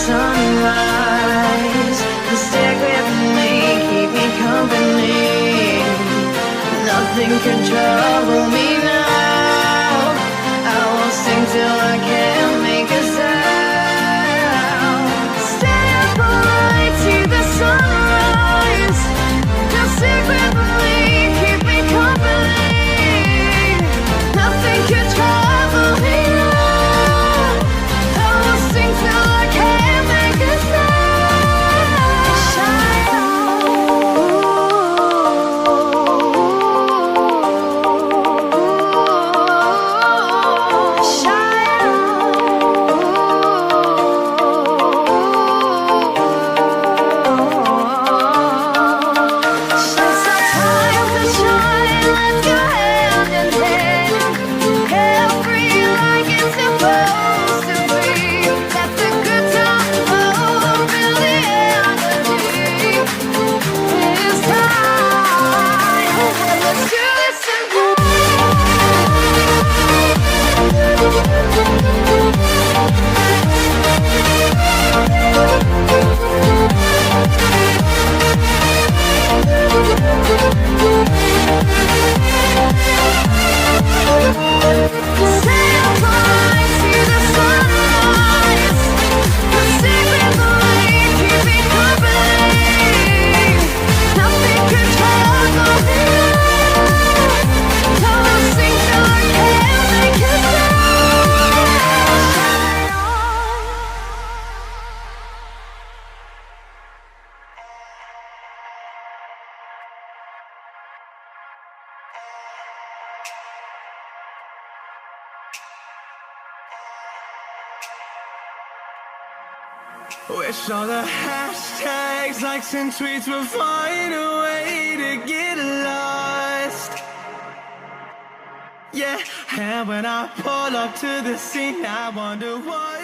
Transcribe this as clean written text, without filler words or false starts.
sunrise. Stick with me, keep me company. Nothing can trouble me now. I will sing till I can't make a sound. Stay up all night, see the sunrise. Just stick with me, keep me company. Nothing can trouble me now. I will sing till I can't make a sound. Shine on. Wish all the hashtags, likes and tweets would find a way to get lost. Yeah, and when I pull up to the scene, I wonder what